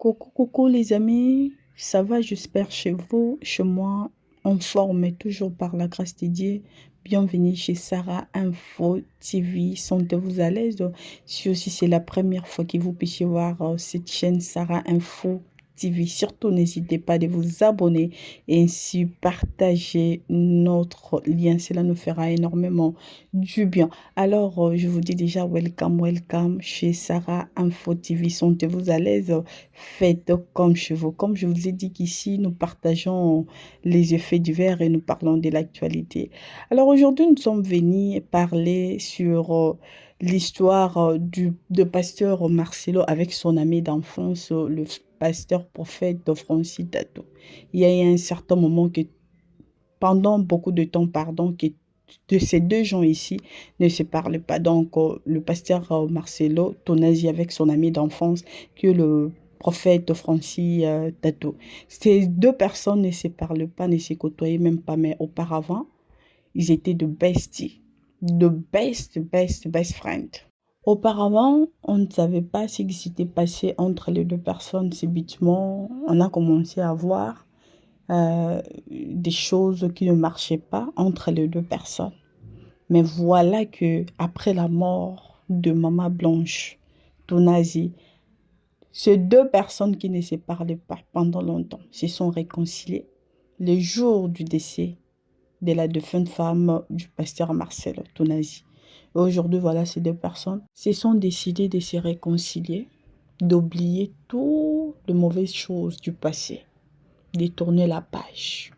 Coucou, coucou les amis, ça va, j'espère chez vous, chez moi, en forme et toujours par la grâce de Dieu. Bienvenue chez Sarah Info TV, sentez-vous à l'aise. Si aussi c'est la première fois que vous puissiez voir cette chaîne Sarah Info TV, surtout n'hésitez pas de vous abonner et ainsi partager notre lien, cela nous fera énormément du bien. Alors, je vous dis déjà welcome, welcome chez Sarah Info TV, sentez-vous à l'aise. Faites comme chez vous. Comme je vous ai dit qu'ici, nous partageons les effets divers et nous parlons de l'actualité. Alors aujourd'hui, nous sommes venus parler sur l'histoire de pasteur Marcelo avec son ami d'enfance, le pasteur prophète Francis Tato. Il y a eu un certain moment que, pendant beaucoup de temps, pardon, que de ces deux gens ici ne se parlaient pas. Donc, le pasteur Marcelo Tonasi avec son ami d'enfance, que le prophète Francis Tato. Ces deux personnes ne se parlaient pas, ne se côtoyaient même pas, mais auparavant, ils étaient de besties, de best friends. Auparavant, on ne savait pas ce qui s'était passé entre les deux personnes. Subitement, on a commencé à voir des choses qui ne marchaient pas entre les deux personnes. Mais voilà que après la mort de Maman Blanche, Tonazi, ces deux personnes qui ne se parlaient pas pendant longtemps se sont réconciliées le jour du décès de la défunte femme du pasteur Marcel Tonazi. Et aujourd'hui, voilà, ces deux personnes se sont décidées de se réconcilier, d'oublier toutes les mauvaises choses du passé, de tourner la page.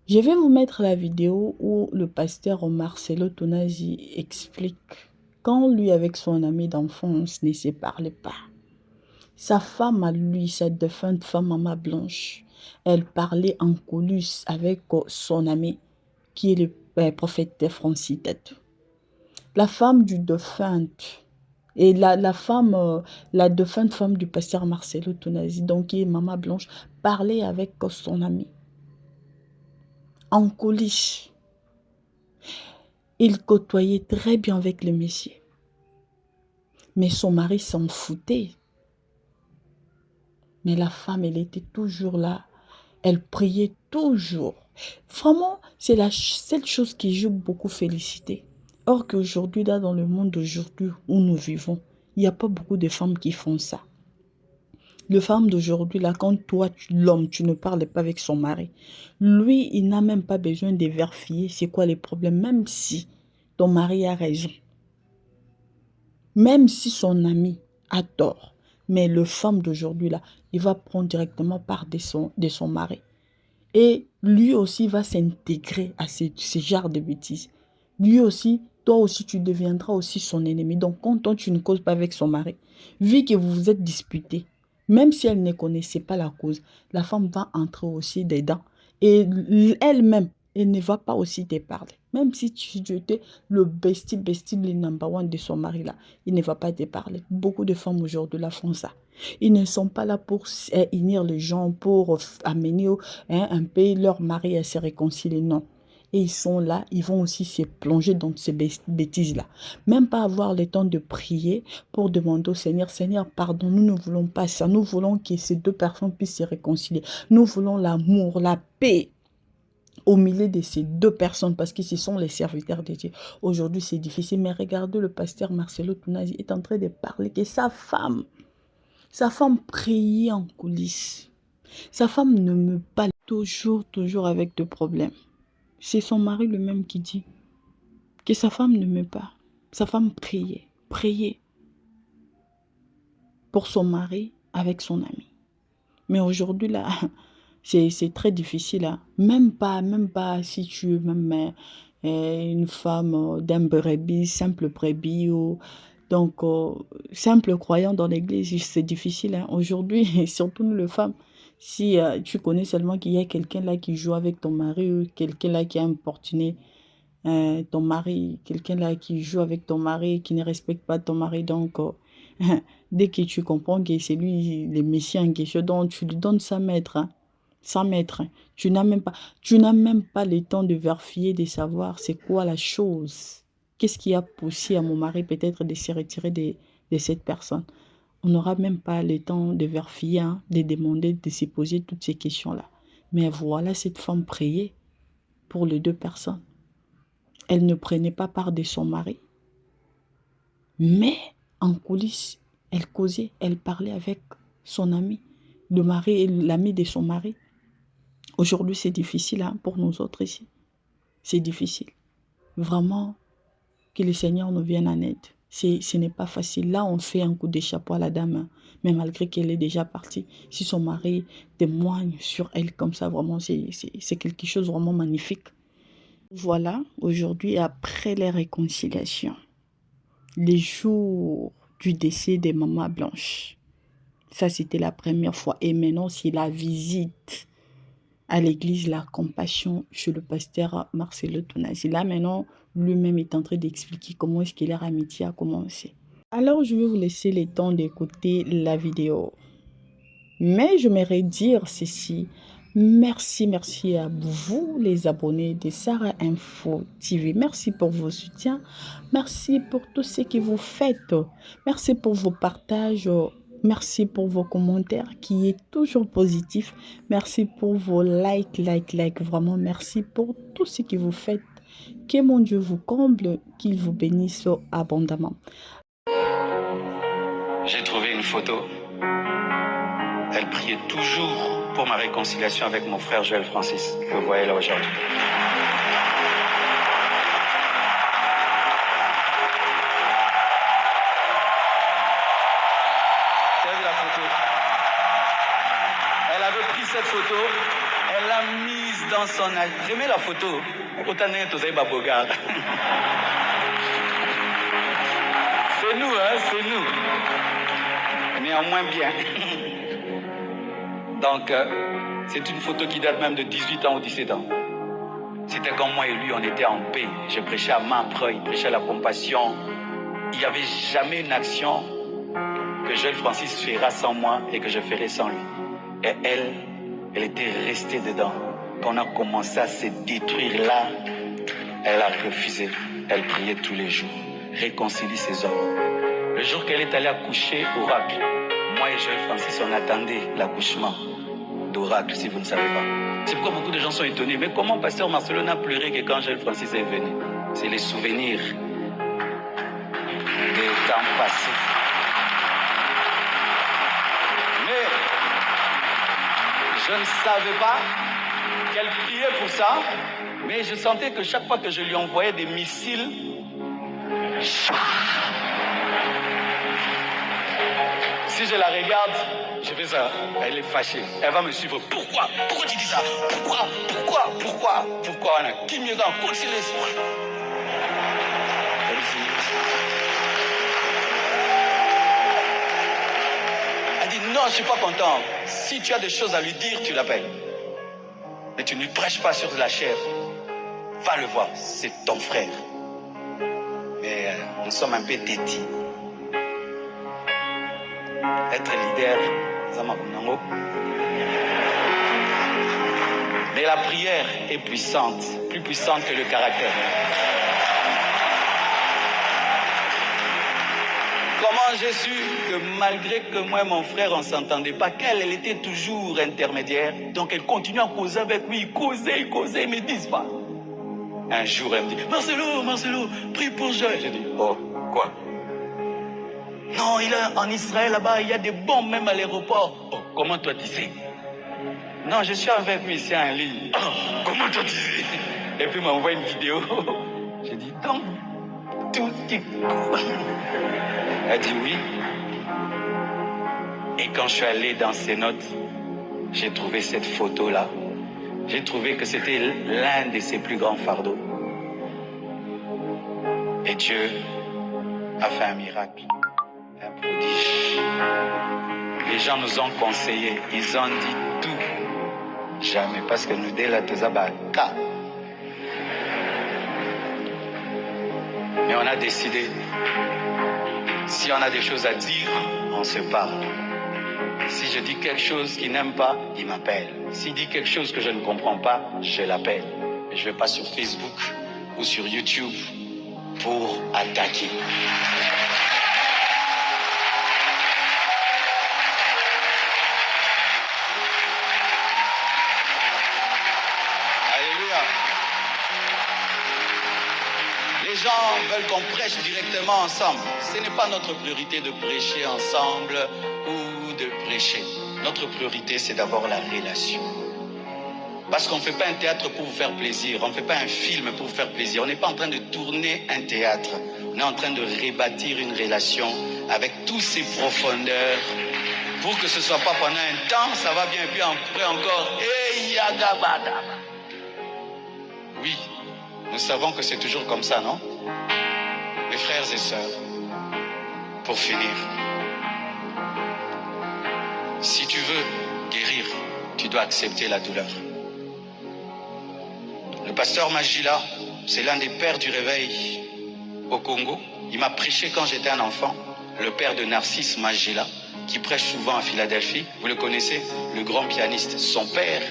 Je vais vous mettre la vidéo où le pasteur Marcelo Tonasi explique quand lui avec son ami d'enfance ne se parlait pas. Sa femme à lui, sa défunte femme Maman Blanche, elle parlait en coulisses avec son ami qui est le prophète Francis Tato. La femme du défunt et la défunte femme du pasteur Marcelo Tonasi, donc qui est Maman Blanche, parlait avec son ami en coulisses. Il côtoyait très bien avec le Messie. Mais son mari s'en foutait. Mais la femme, elle était toujours là. Elle priait toujours. Vraiment, c'est la seule chose qui joue beaucoup félicité. Or qu'aujourd'hui, là, dans le monde d'aujourd'hui où nous vivons, il n'y a pas beaucoup de femmes qui font ça. Le femme d'aujourd'hui, là, quand toi, l'homme, tu ne parles pas avec son mari, lui, il n'a même pas besoin de vérifier c'est quoi les problèmes, même si ton mari a raison. Même si son ami a tort, mais le femme d'aujourd'hui, là, il va prendre directement part de son mari. Et lui aussi va s'intégrer à ce genre de bêtises. Lui aussi, toi aussi, tu deviendras aussi son ennemi. Donc, quand toi, tu ne causes pas avec son mari, vu que vous vous êtes disputés, même si elle ne connaissait pas la cause, la femme va entrer aussi dedans. Et elle-même, elle ne va pas aussi te parler. Même si tu étais le bestie, le number one de son mari là, il ne va pas te parler. Beaucoup de femmes aujourd'hui la font ça. Ils ne sont pas là pour unir les gens, pour amener un peu leur mari à se réconcilier. Non. Et ils sont là, ils vont aussi se plonger dans ces bêtises-là. Même pas avoir le temps de prier pour demander au Seigneur, Seigneur, pardon, nous ne voulons pas ça. Nous voulons que ces deux personnes puissent se réconcilier. Nous voulons l'amour, la paix au milieu de ces deux personnes parce que ce sont les serviteurs de Dieu. Aujourd'hui, c'est difficile, mais regardez, le pasteur Marcelo Tonasi est en train de parler que sa femme priait en coulisses. Sa femme ne me parle toujours avec des problèmes. C'est son mari lui-même qui dit que sa femme ne me parle. Sa femme priait pour son mari avec son ami. Mais aujourd'hui, là, c'est très difficile. Hein. Même pas si tu es même une femme d'un brebis, simple brebis, ou donc simple croyant dans l'église, c'est difficile. Hein. Aujourd'hui, et surtout nous les femmes, si tu connais seulement qu'il y a quelqu'un là qui joue avec ton mari, ou quelqu'un là qui a importuné ton mari, quelqu'un là qui joue avec ton mari, qui ne respecte pas ton mari, donc dès que tu comprends que c'est lui le messie en question, donc tu lui donnes 100 mètres, hein, 100 mètres. Hein. Tu n'as même pas le temps de vérifier, de savoir c'est quoi la chose. Qu'est-ce qui a poussé à mon mari peut-être de se retirer de cette personne. On n'aura même pas le temps de vérifier, hein, de demander, de se poser toutes ces questions-là. Mais voilà cette femme prier pour les deux personnes. Elle ne prenait pas part de son mari. Mais en coulisses, elle causait, elle parlait avec son ami, le mari et l'ami de son mari. Aujourd'hui, c'est difficile, hein, pour nous autres ici. C'est difficile. Vraiment, que le Seigneur nous vienne en aide. Ce n'est pas facile. Là, on fait un coup de chapeau à la dame, hein, mais malgré qu'elle est déjà partie, si son mari témoigne sur elle comme ça, vraiment, c'est quelque chose de vraiment magnifique. Voilà, aujourd'hui, après les réconciliations, les jours du décès de Maman Blanche. Ça, c'était la première fois. Et maintenant, c'est la visite à l'église La Compassion chez le pasteur Marcelo Tonazzi. Là, maintenant, lui-même est en train d'expliquer comment est-ce que leur amitié a commencé. Alors, je vais vous laisser le temps d'écouter la vidéo. Mais j'aimerais dire ceci. Merci à vous, les abonnés de Sarah Info TV. Merci pour vos soutiens. Merci pour tout ce que vous faites. Merci pour vos partages. Merci pour vos commentaires qui est toujours positif. Merci pour vos likes. Vraiment, merci pour tout ce que vous faites. Que mon Dieu vous comble, qu'il vous bénisse abondamment. J'ai trouvé une photo. Elle priait toujours pour ma réconciliation avec mon frère Joël Francis, que vous voyez là aujourd'hui. Vous avez vu la photo? Elle avait pris cette photo, elle l'a mise dans son âge. J'aimais la photo. Autant n'est-ce pas Babogar. C'est nous, hein, c'est nous. Néanmoins bien. Donc, c'est une photo qui date même de 18 ans ou 17 ans. C'était comme moi et lui, on était en paix. Je prêchais à main propre, il prêchait la compassion. Il n'y avait jamais une action que Joël Francis fera sans moi et que je ferai sans lui. Et elle était restée dedans. Quand on a commencé à se détruire là, elle a refusé. Elle priait tous les jours. Réconcilie ses hommes. Le jour qu'elle est allée accoucher, oracle, moi et Joël Francis, on attendait l'accouchement d'oracle, si vous ne savez pas. C'est pourquoi beaucoup de gens sont étonnés. Mais comment pasteur Marcelo n'a pleuré que quand Joël Francis est venu? C'est les souvenirs des temps passés. Mais je ne savais pas qu'elle priait pour ça, mais je sentais que chaque fois que je lui envoyais des missiles, si je la regarde, je fais ça. Elle est fâchée. Elle va me suivre. Pourquoi? Pourquoi tu dis ça? Pourquoi? On a qui mieux qu'un coup de silence? Elle dit non, je ne suis pas content. Si tu as des choses à lui dire, tu l'appelles. Mais tu ne lui prêches pas sur de la chair. Va le voir, c'est ton frère. Mais nous sommes un peu têtis. Être leader, mais la prière est puissante, plus puissante que le caractère. Comment j'ai su que malgré que moi et mon frère on ne s'entendait pas, qu'elle elle était toujours intermédiaire, donc elle continue à causer avec lui, causer, ils me disent pas. Un jour elle me dit, Marcelo, prie pour Joël. J'ai dit, oh, quoi? Non, il est en Israël là-bas, il y a des bombes même à l'aéroport. Oh, comment toi tu sais? Non, je suis avec lui ici en ligne. Oh, comment toi tu sais? Et puis il m'a envoyé une vidéo. J'ai dit, donc, tout est cool. Elle dit oui. Et quand je suis allé dans ses notes, j'ai trouvé cette photo-là. J'ai trouvé que c'était l'un de ses plus grands fardeaux. Et Dieu a fait un miracle. Un prodige. Les gens nous ont conseillé, ils ont dit tout. Jamais, parce que nous, dès la Tezabaka. Mais on a décidé, si on a des choses à dire, on se parle. Si je dis quelque chose qu'il n'aime pas, il m'appelle. S'il dit quelque chose que je ne comprends pas, je l'appelle. Je ne vais pas sur Facebook ou sur YouTube pour attaquer. gens veulent qu'on prêche directement ensemble. Ce n'est pas notre priorité de prêcher ensemble ou de prêcher. Notre priorité, c'est d'abord la relation. Parce qu'on ne fait pas un théâtre pour vous faire plaisir. On ne fait pas un film pour vous faire plaisir. On n'est pas en train de tourner un théâtre. On est en train de rebâtir une relation avec toutes ses profondeurs pour que ce ne soit pas pendant un temps, ça va bien, puis après encore, hey, yagabada. Oui, nous savons que c'est toujours comme ça, non? Mes frères et sœurs, pour finir, si tu veux guérir, tu dois accepter la douleur. Le pasteur Magila, c'est l'un des pères du réveil au Congo. Il m'a prêché quand j'étais un enfant, le père de Narcisse Magila, qui prêche souvent à Philadelphie. Vous le connaissez, le grand pianiste. Son père,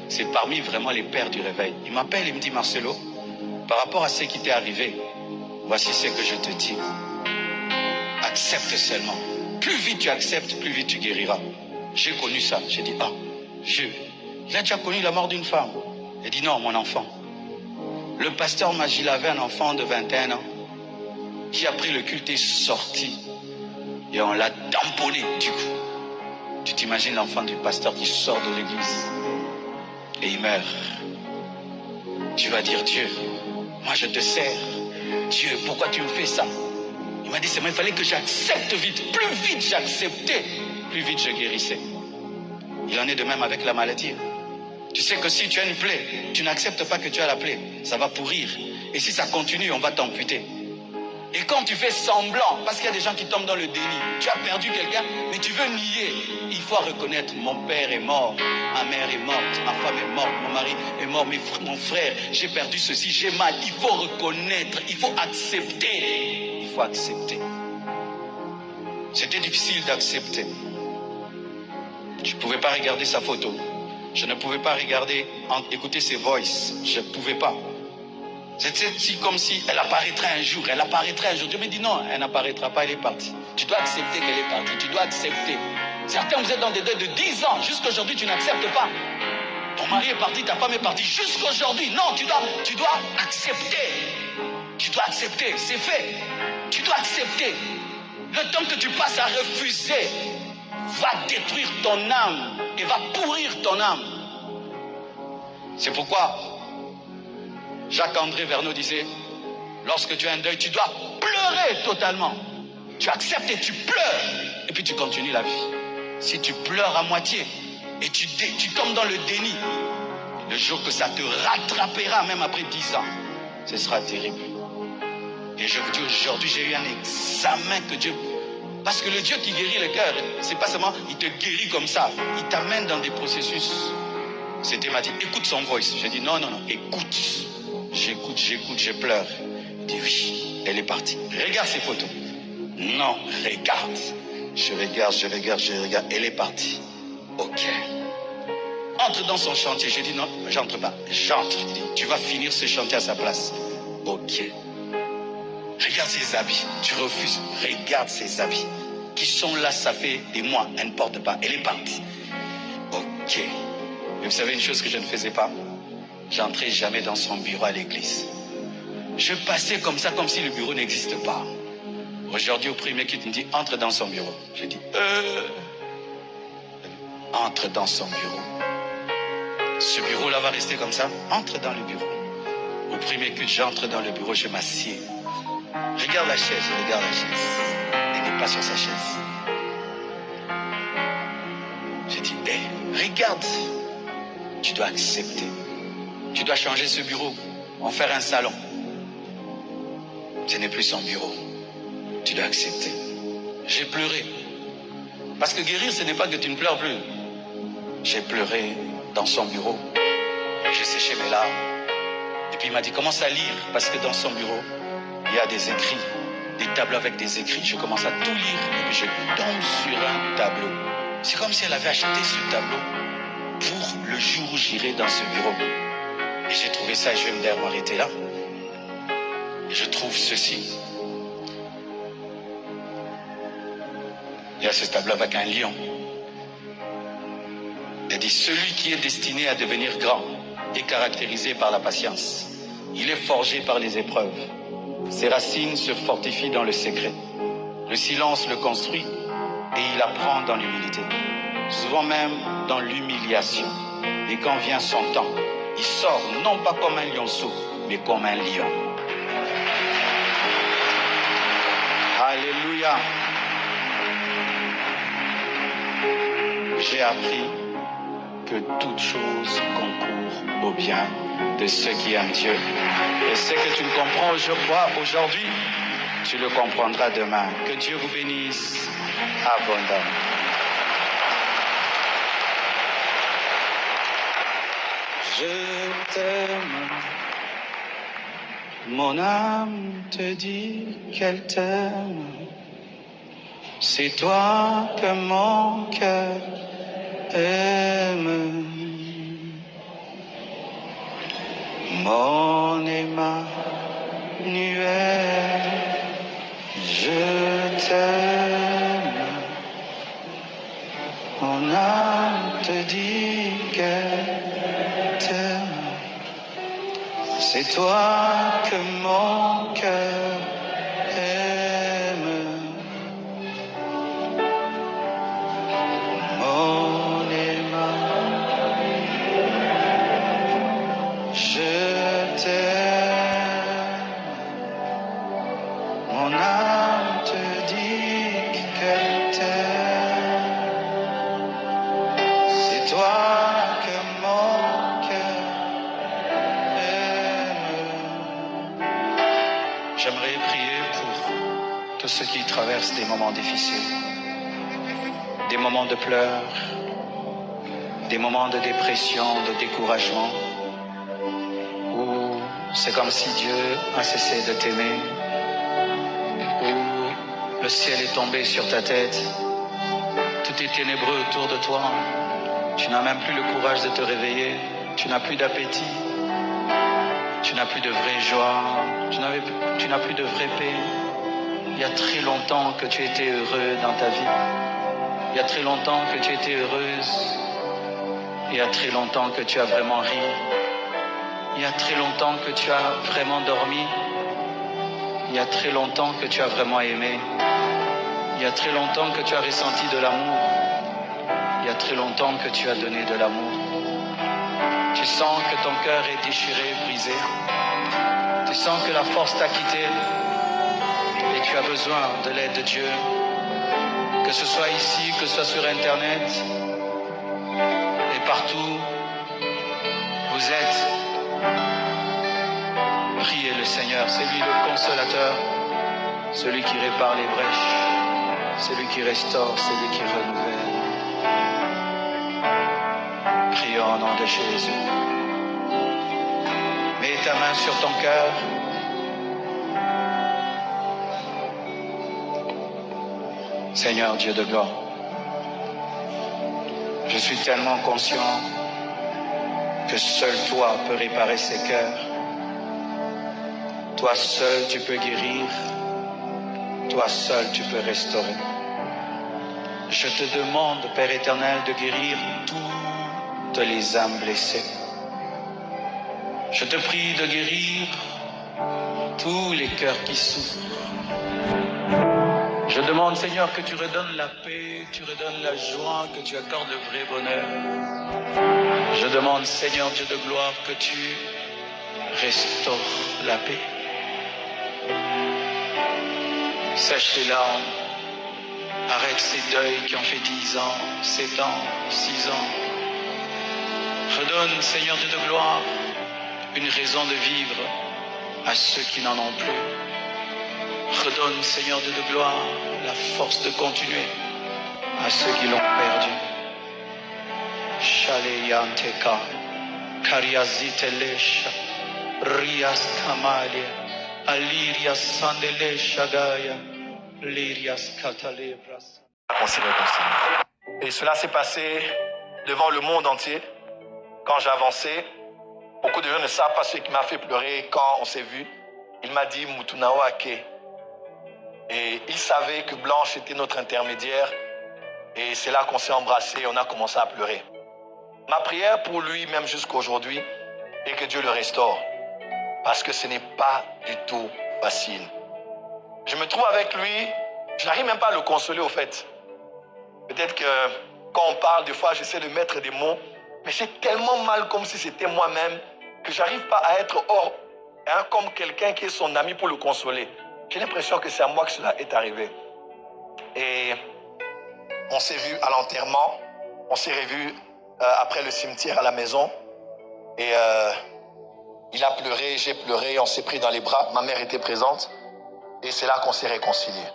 c'est parmi vraiment les pères du réveil. Il m'appelle et me dit, Marcelo, par rapport à ce qui t'est arrivé, voici ce que je te dis. Accepte seulement. Plus vite tu acceptes, plus vite tu guériras. J'ai connu ça. J'ai dit, il a déjà connu la mort d'une femme. Il dit, non, mon enfant. Le pasteur Magila avait un enfant de 21 ans qui a pris le culte et sorti. Et on l'a tamponné du coup. Tu t'imagines l'enfant du pasteur qui sort de l'église et il meurt. Tu vas dire, Dieu, moi je te sers. Dieu, pourquoi tu me fais ça? Il m'a dit, c'est moi, il fallait que j'accepte vite. Plus vite j'acceptais, plus vite je guérissais. Il en est de même avec la maladie. Tu sais que si tu as une plaie, tu n'acceptes pas que tu as la plaie. Ça va pourrir. Et si ça continue, on va t'amputer. Et quand tu fais semblant, parce qu'il y a des gens qui tombent dans le déni, tu as perdu quelqu'un, mais tu veux nier. Il faut reconnaître, mon père est mort, ma mère est morte, ma femme est morte, mon mari est mort, mon frère, j'ai perdu ceci, j'ai mal. Il faut reconnaître, il faut accepter. Il faut accepter. C'était difficile d'accepter. Je ne pouvais pas regarder sa photo. Je ne pouvais pas écouter ses voices. Je ne pouvais pas. C'était comme si elle apparaîtrait un jour. Elle apparaîtrait un jour. Dieu me dit non, elle n'apparaîtra pas, elle est partie. Tu dois accepter qu'elle est partie. Tu dois accepter. Certains, vous êtes dans des deuils de 10 ans. Jusqu'aujourd'hui, tu n'acceptes pas. Ton mari est parti, ta femme est partie. Jusqu'aujourd'hui, non, tu dois accepter. Tu dois accepter, c'est fait. Tu dois accepter. Le temps que tu passes à refuser va détruire ton âme et va pourrir ton âme. C'est pourquoi Jacques-André Verneau disait, lorsque tu as un deuil, tu dois pleurer totalement. Tu acceptes et tu pleures. Et puis tu continues la vie. Si tu pleures à moitié et tu tombes dans le déni, le jour que ça te rattrapera, même après 10 ans, ce sera terrible. Et je vous dis, aujourd'hui, j'ai eu un examen que Dieu... Parce que le Dieu qui guérit le cœur, c'est pas seulement, il te guérit comme ça. Il t'amène dans des processus. C'était m'a dit, écoute son voice. J'ai dit, non, écoute. J'écoute, je pleure. Il dit, oui, elle est partie. Regarde ses photos. Non, regarde. Je regarde. Elle est partie. Ok. Entre dans son chantier. J'ai dit, non, j'entre pas. J'entre. Il dit, tu vas finir ce chantier à sa place. Ok. Regarde ses habits. Tu refuses. Regarde ses habits. Qui sont là, ça fait des mois. Elle ne porte pas. Elle est partie. Ok. Mais vous savez une chose que je ne faisais pas? J'entrais jamais dans son bureau à l'église. Je passais comme ça, comme si le bureau n'existe pas. Aujourd'hui, au premier qui me dit, entre dans son bureau. Je dis, entre dans son bureau. Ce bureau-là va rester comme ça. Entre dans le bureau. Au premier culte, j'entre dans le bureau, je m'assieds. Regarde la chaise, regarde la chaise. Elle n'est pas sur sa chaise. J'ai dit, regarde. Tu dois accepter. Tu dois changer ce bureau, en faire un salon. Ce n'est plus son bureau. Tu dois accepter. J'ai pleuré. Parce que guérir, ce n'est pas que tu ne pleures plus. J'ai pleuré dans son bureau. J'ai séché mes larmes. Et puis il m'a dit, commence à lire. Parce que dans son bureau, il y a des écrits, des tableaux avec des écrits. Je commence à tout lire. Et puis je tombe sur un tableau. C'est comme si elle avait acheté ce tableau pour le jour où j'irai dans ce bureau. Et j'ai trouvé ça et je vais me m'arrêter là. Et je trouve ceci. Il y a ce tableau avec un lion. Il dit, celui qui est destiné à devenir grand est caractérisé par la patience. Il est forgé par les épreuves. Ses racines se fortifient dans le secret. Le silence le construit et il apprend dans l'humilité. Souvent même dans l'humiliation. Et quand vient son temps, il sort non pas comme un lionceau, mais comme un lion. Alléluia. J'ai appris que toute chose concourt au bien de ceux qui aiment Dieu. Et ce que tu ne comprends, je crois, aujourd'hui, tu le comprendras demain. Que Dieu vous bénisse abondamment. Je t'aime, mon âme te dit qu'elle t'aime. C'est toi que mon cœur aime. Mon Emmanuel, je t'aime. Mon âme te dit qu'elle t'aime. C'est toi que mon cœur aime. Mon Emmanuel, je t'aime. Mon âme te dit qu'elle t'aime. C'est toi que mon cœur aime. J'aimerais prier pour tous ceux qui traversent des moments difficiles, des moments de pleurs, des moments de dépression, de découragement, où c'est comme si Dieu a cessé de t'aimer, où le ciel est tombé sur ta tête, tout est ténébreux autour de toi, tu n'as même plus le courage de te réveiller, tu n'as plus d'appétit, tu n'as plus de vraie joie, tu n'as plus de vraie paix. Il y a très longtemps que tu étais heureux dans ta vie. Il y a très longtemps que tu étais heureuse. Il y a très longtemps que tu as vraiment ri. Il y a très longtemps que tu as vraiment dormi. Il y a très longtemps que tu as vraiment aimé. Il y a très longtemps que tu as ressenti de l'amour. Il y a très longtemps que tu as donné de l'amour. Tu sens que ton cœur est déchiré, brisé. Tu sens que la force t'a quitté. Et tu as besoin de l'aide de Dieu. Que ce soit ici, que ce soit sur Internet. Et partout, vous êtes. Priez le Seigneur. C'est lui le consolateur. Celui qui répare les brèches. Celui qui restaure, celui qui renouvelle. Prions au nom de Jésus. Mets ta main sur ton cœur. Seigneur Dieu de gloire, je suis tellement conscient que seul toi peux réparer ces cœurs. Toi seul tu peux guérir. Toi seul tu peux restaurer. Je te demande, Père éternel, de guérir toutes les âmes blessées. Je te prie de guérir tous les cœurs qui souffrent. Je demande, Seigneur, que tu redonnes la paix, tu redonnes la joie, que tu accordes le vrai bonheur. Je demande, Seigneur Dieu de gloire, que tu restaures la paix. Sèche les larmes, arrête ces deuils qui ont fait 10 ans, 7 ans, 6 ans. Redonne, Seigneur Dieu de gloire, une raison de vivre à ceux qui n'en ont plus. Redonne, Seigneur Dieu de gloire, la force de continuer à ceux qui l'ont perdu. Shaleyanteka, Kariazitelesha, Rias Kamalia, Alirias Sandele Shagaya, Lirias Katalebras. Et cela s'est passé devant le monde entier. Quand j'ai avancé, beaucoup de gens ne savent pas ce qui m'a fait pleurer quand on s'est vu. Il m'a dit Mutunawake. Et il savait que Blanche était notre intermédiaire. Et c'est là qu'on s'est embrassés et on a commencé à pleurer. Ma prière pour lui, même jusqu'à aujourd'hui, est que Dieu le restaure. Parce que ce n'est pas du tout Bassine. Je me trouve avec lui, je n'arrive même pas à le consoler au fait. Peut-être que quand on parle, des fois, j'essaie de mettre des mots, mais j'ai tellement mal comme si c'était moi-même que j'arrive pas à être hors, comme quelqu'un qui est son ami pour le consoler. J'ai l'impression que c'est à moi que cela est arrivé. Et on s'est vu à l'enterrement, on s'est revus après le cimetière à la maison. Et il a pleuré, j'ai pleuré, on s'est pris dans les bras, ma mère était présente. Et c'est là qu'on s'est réconciliés.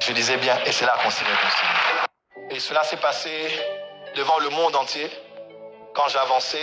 Je disais bien, et c'est là qu'on s'est réconciliés. Et cela s'est passé devant le monde entier. Quand j'ai avancé,